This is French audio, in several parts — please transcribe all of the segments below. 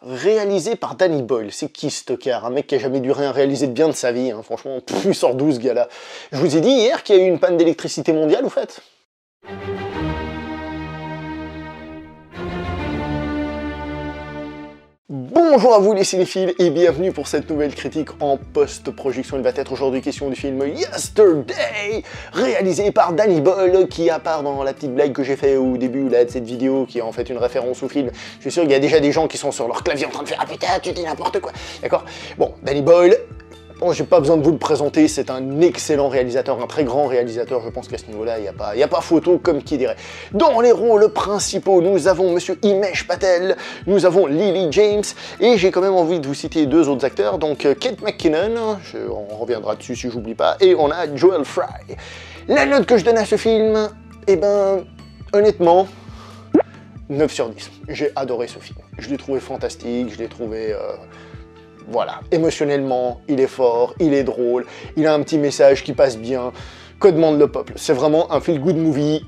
Réalisé par Danny Boyle, c'est qui ce tocard? Un mec qui a jamais dû rien réaliser de bien de sa vie, hein. Franchement, il sort d'où ce gars-là? Je vous ai dit hier qu'il y a eu une panne d'électricité mondiale, au fait? Bonjour à vous les cinéphiles et bienvenue pour cette nouvelle critique en post-projection. Il va être aujourd'hui question du film Yesterday, réalisé par Danny Boyle, qui à part dans la petite blague que j'ai fait au début là, de cette vidéo, qui est en fait une référence au film, je suis sûr qu'il y a déjà des gens qui sont sur leur clavier en train de faire « Ah putain, tu dis n'importe quoi !» D'accord? Bon, Danny Boyle, bon, j'ai pas besoin de vous le présenter, c'est un excellent réalisateur, un très grand réalisateur, je pense qu'à ce niveau-là, il n'y a pas photo, comme qui dirait. Dans les rôles principaux, nous avons Monsieur Himesh Patel, nous avons Lily James, et j'ai quand même envie de vous citer deux autres acteurs, donc Kate McKinnon, on reviendra dessus si j'oublie pas, et on a Joel Fry. La note que je donne à ce film, eh ben, honnêtement, 9 sur 10. J'ai adoré ce film. Je l'ai trouvé fantastique, je l'ai trouvé... Voilà, émotionnellement, il est fort, il est drôle, il a un petit message qui passe bien, que demande le peuple. C'est vraiment un feel-good movie,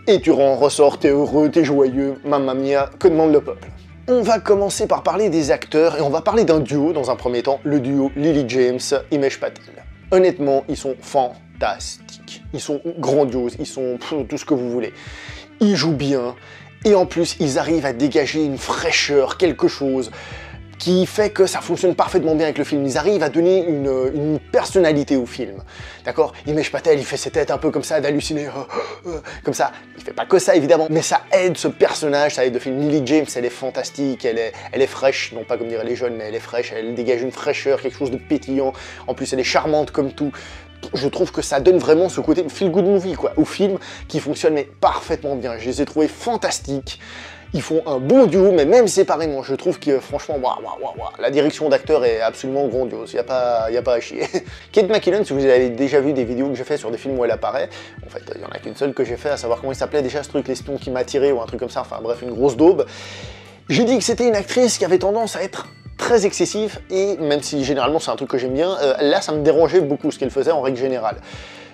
et tu en ressors, t'es heureux, t'es joyeux, mamma mia, que demande le peuple. On va commencer par parler des acteurs, et on va parler d'un duo dans un premier temps, le duo Lily James, Himesh Patel. Honnêtement, ils sont fantastiques, ils sont grandioses, ils sont tout ce que vous voulez. Ils jouent bien, et en plus, ils arrivent à dégager une fraîcheur, quelque chose qui fait que ça fonctionne parfaitement bien avec le film. Ils arrivent à donner une personnalité au film, d'accord? Himesh Patel, il fait ses têtes un peu comme ça, d'halluciner, comme ça. Il fait pas que ça, évidemment, mais ça aide ce personnage, ça aide le film. Lily James, elle est fantastique, elle est fraîche, non pas comme diraient les jeunes, mais elle est fraîche, elle dégage une fraîcheur, quelque chose de pétillant. En plus, elle est charmante comme tout. Je trouve que ça donne vraiment ce côté feel-good movie, quoi, au film, qui fonctionne mais parfaitement bien. Je les ai trouvés fantastiques. Ils font un bon duo, mais même séparément, je trouve que franchement, la direction d'acteur est absolument grandiose, il n'y a pas à chier. Kate McKinnon, si vous avez déjà vu des vidéos que j'ai fait sur des films où elle apparaît, en fait, il n'y en a qu'une seule que j'ai fait, à savoir comment il s'appelait déjà ce truc, l'espion qui m'a tiré, ou un truc comme ça, enfin bref, une grosse daube. J'ai dit que c'était une actrice qui avait tendance à être très excessive, et même si généralement c'est un truc que j'aime bien, là ça me dérangeait beaucoup ce qu'elle faisait en règle générale.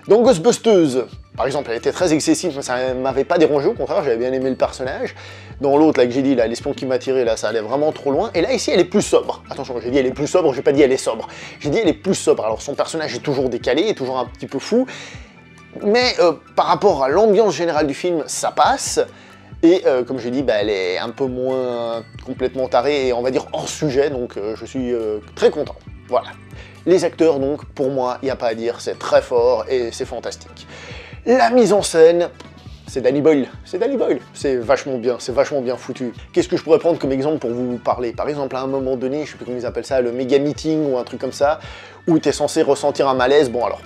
Dans Ghostbusters, par exemple, elle était très excessive, mais ça m'avait pas dérangé, au contraire, j'avais bien aimé le personnage. Dans l'autre, là, que j'ai dit, là, l'espion qui m'a tiré, là, ça allait vraiment trop loin. Et là, ici, elle est plus sobre. Attention, j'ai dit elle est plus sobre, j'ai pas dit elle est sobre. J'ai dit elle est plus sobre. Alors, son personnage est toujours décalé, est toujours un petit peu fou, mais par rapport à l'ambiance générale du film, ça passe. Et comme j'ai dit, bah, elle est un peu moins complètement tarée et on va dire hors sujet, donc je suis très content. Voilà. Les acteurs, donc, pour moi, il n'y a pas à dire, c'est très fort et c'est fantastique. La mise en scène, c'est Danny Boyle, c'est vachement bien foutu. Qu'est-ce que je pourrais prendre comme exemple pour vous parler? Par exemple, à un moment donné, je sais plus comment ils appellent ça, le méga meeting ou un truc comme ça, où tu es censé ressentir un malaise, bon alors,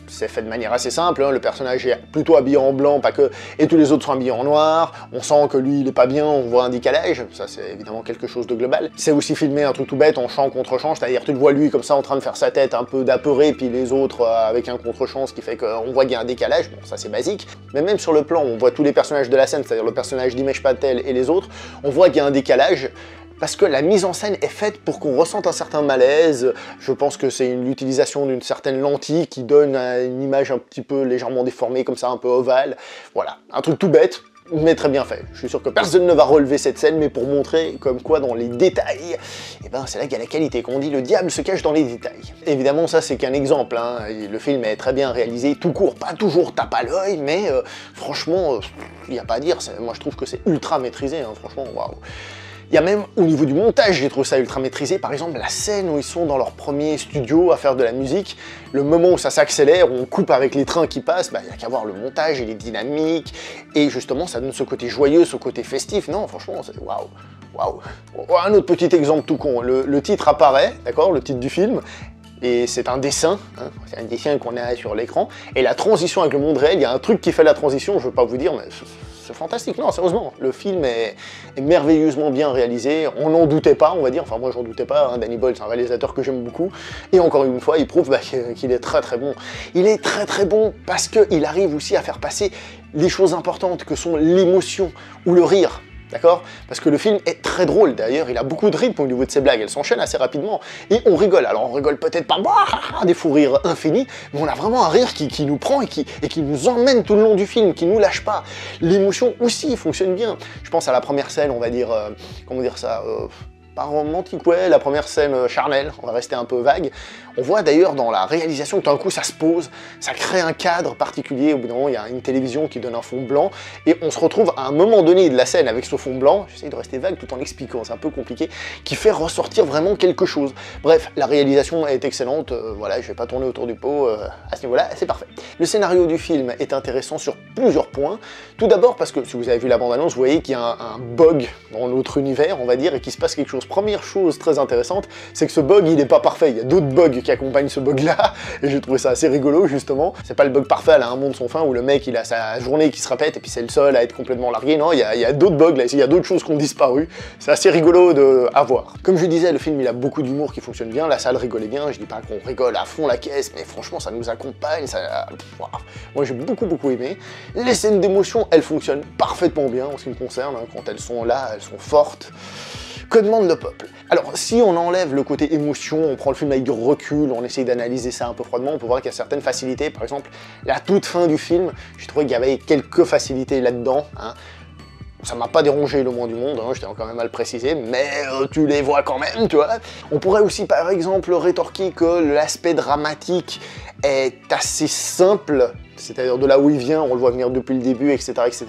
c'est fait de manière assez simple, hein. Le personnage est plutôt habillé en blanc, pas que, et tous les autres sont habillés en noir, on sent que lui il est pas bien, on voit un décalage, ça c'est évidemment quelque chose de global. C'est aussi filmé un truc tout bête en champ contre champ, c'est-à-dire tu le vois lui comme ça en train de faire sa tête un peu d'apeuré, puis les autres avec un contre-champ, ce qui fait qu'on voit qu'il y a un décalage, bon ça c'est basique, mais même sur le plan, on voit tous les personnages de la scène, c'est-à-dire le personnage d'Himesh Patel et les autres, on voit qu'il y a un décalage, parce que la mise en scène est faite pour qu'on ressente un certain malaise. Je pense que c'est l'utilisation d'une certaine lentille qui donne une image un petit peu légèrement déformée, comme ça, un peu ovale. Voilà, un truc tout bête, mais très bien fait. Je suis sûr que personne ne va relever cette scène, mais pour montrer comme quoi dans les détails, eh ben c'est là qu'il y a la qualité. Comme on dit, le diable se cache dans les détails. Évidemment, ça c'est qu'un exemple, hein. Le film est très bien réalisé, tout court, pas toujours tape à l'œil, mais franchement, il n'y a pas à dire. Moi je trouve que c'est ultra maîtrisé, hein. Franchement, waouh. Il y a même, au niveau du montage, j'ai trouvé ça ultra maîtrisé. Par exemple, la scène où ils sont dans leur premier studio à faire de la musique, le moment où ça s'accélère, où on coupe avec les trains qui passent, bah, il n'y a qu'à voir le montage, il est dynamique, et justement, ça donne ce côté joyeux, ce côté festif. Non, franchement, c'est waouh, waouh. Un autre petit exemple tout con, le titre apparaît, d'accord, le titre du film, et c'est un dessin, hein, c'est un dessin qu'on a sur l'écran, et la transition avec le monde réel, il y a un truc qui fait la transition, je ne veux pas vous dire, mais c'est fantastique, non, sérieusement, le film est merveilleusement bien réalisé, on n'en doutait pas, on va dire, enfin moi j'en doutais pas, hein. Danny Boyle c'est un réalisateur que j'aime beaucoup, et encore une fois, il prouve qu'il est très très bon. Il est très très bon parce qu'il arrive aussi à faire passer les choses importantes que sont l'émotion ou le rire. D'accord? Parce que le film est très drôle, d'ailleurs, il a beaucoup de rythme au niveau de ses blagues, elles s'enchaînent assez rapidement, et on rigole. Alors on rigole peut-être pas des fous rires infinis, mais on a vraiment un rire qui nous prend et qui nous emmène tout le long du film, qui nous lâche pas. L'émotion aussi fonctionne bien. Je pense à la première scène, on va dire, comment dire ça, pas romantique, ouais, la première scène charnelle, on va rester un peu vague. On voit d'ailleurs dans la réalisation que d'un coup ça se pose, ça crée un cadre particulier, au bout d'un moment il y a une télévision qui donne un fond blanc, et on se retrouve à un moment donné de la scène avec ce fond blanc, j'essaie de rester vague tout en expliquant, c'est un peu compliqué, qui fait ressortir vraiment quelque chose. Bref, la réalisation est excellente, voilà, je vais pas tourner autour du pot, à ce niveau-là, c'est parfait. Le scénario du film est intéressant sur plusieurs points. Tout d'abord parce que, si vous avez vu la bande-annonce, vous voyez qu'il y a un bug dans notre univers, on va dire, et qu'il se passe quelque chose. Première chose très intéressante, c'est que ce bug, il n'est pas parfait. Il y a d'autres bugs qui accompagnent ce bug-là, et j'ai trouvé ça assez rigolo, justement. C'est pas le bug parfait à un monde sans fin, où le mec, il a sa journée qui se répète, et puis c'est le seul à être complètement largué. Non, il y a d'autres bugs, là, il y a d'autres choses qui ont disparu. C'est assez rigolo à voir. Comme je disais, le film, il a beaucoup d'humour qui fonctionne bien, la salle rigolait bien, je dis pas qu'on rigole à fond la caisse, mais franchement, ça nous accompagne, ça... Moi, j'ai beaucoup aimé. Les scènes d'émotion, elles fonctionnent parfaitement bien, en ce qui me concerne, hein. Quand elles sont là, elles sont fortes. Que demande le peuple? Alors, si on enlève le côté émotion, on prend le film avec du recul, on essaye d'analyser ça un peu froidement, on peut voir qu'il y a certaines facilités. Par exemple, la toute fin du film, j'ai trouvé qu'il y avait quelques facilités là-dedans, hein. Ça m'a pas dérangé le moins du monde, hein, je tiens quand même à le préciser, mais tu les vois quand même, tu vois. On pourrait aussi par exemple rétorquer que l'aspect dramatique est assez simple, c'est-à-dire de là où il vient, on le voit venir depuis le début, etc., etc.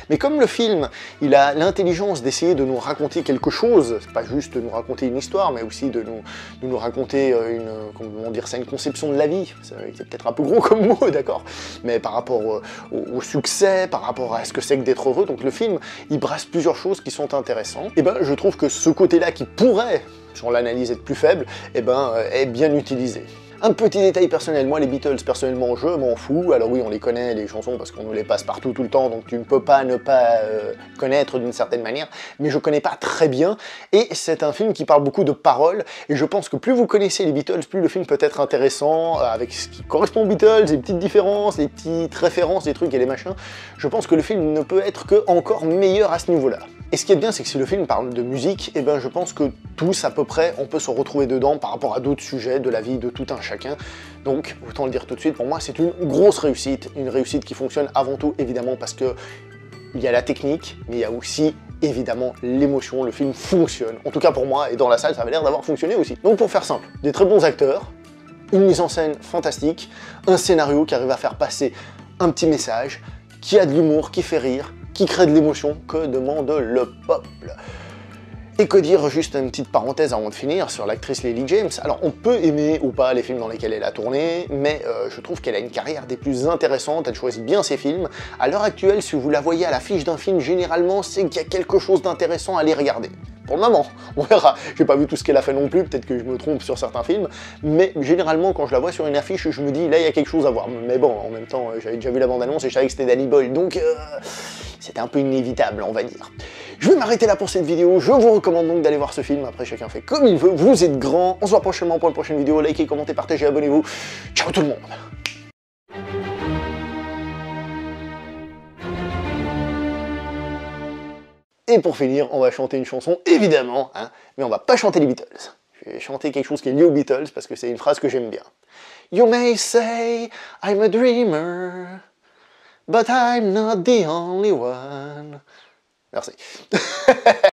Mais comme le film, il a l'intelligence d'essayer de nous raconter quelque chose, c'est pas juste de nous raconter une histoire, mais aussi de nous raconter comment dire ça, une conception de la vie, c'est peut-être un peu gros comme mot, d'accord, mais par rapport au succès, par rapport à ce que c'est que d'être heureux, donc le film, il brasse plusieurs choses qui sont intéressantes. Et ben, je trouve que ce côté-là qui pourrait, si on l'analyse, être plus faible, et ben, est bien utilisé. Un petit détail personnel, moi les Beatles, personnellement, je m'en fous. Alors oui, on les connaît, les chansons, parce qu'on nous les passe partout, tout le temps, donc tu ne peux pas ne pas connaître d'une certaine manière, mais je connais pas très bien, et c'est un film qui parle beaucoup de paroles, et je pense que plus vous connaissez les Beatles, plus le film peut être intéressant, avec ce qui correspond aux Beatles, les petites différences, les petites références, les trucs et les machins. Je pense que le film ne peut être que encore meilleur à ce niveau-là. Et ce qui est bien, c'est que si le film parle de musique, eh ben je pense que tous, à peu près, on peut se retrouver dedans par rapport à d'autres sujets de la vie de tout un chacun. Donc, autant le dire tout de suite, pour moi, c'est une grosse réussite. Une réussite qui fonctionne avant tout, évidemment, parce que il y a la technique, mais il y a aussi, évidemment, l'émotion. Le film fonctionne. En tout cas pour moi, et dans la salle, ça avait l'air d'avoir fonctionné aussi. Donc, pour faire simple, des très bons acteurs, une mise en scène fantastique, un scénario qui arrive à faire passer un petit message, qui a de l'humour, qui fait rire, qui crée de l'émotion, que demande le peuple. Et que dire, juste une petite parenthèse avant de finir, sur l'actrice Lily James. Alors on peut aimer ou pas les films dans lesquels elle a tourné, mais je trouve qu'elle a une carrière des plus intéressantes, elle choisit bien ses films. À l'heure actuelle, si vous la voyez à l'affiche d'un film, généralement c'est qu'il y a quelque chose d'intéressant à aller regarder. Pour le moment, on verra. J'ai pas vu tout ce qu'elle a fait non plus, peut-être que je me trompe sur certains films, mais généralement quand je la vois sur une affiche, je me dis là il y a quelque chose à voir. Mais bon, en même temps, j'avais déjà vu la bande-annonce et je savais que c'était Danny Boyle, donc c'était un peu inévitable, on va dire. Je vais m'arrêter là pour cette vidéo, je vous recommande donc d'aller voir ce film, après chacun fait comme il veut, vous êtes grands, on se voit prochainement pour une prochaine vidéo, likez, commentez, partagez, abonnez-vous, ciao tout le monde. Et pour finir, on va chanter une chanson, évidemment, hein, mais on va pas chanter les Beatles. Je vais chanter quelque chose qui est lié aux Beatles, parce que c'est une phrase que j'aime bien. You may say I'm a dreamer, but I'm not the only one. Merci.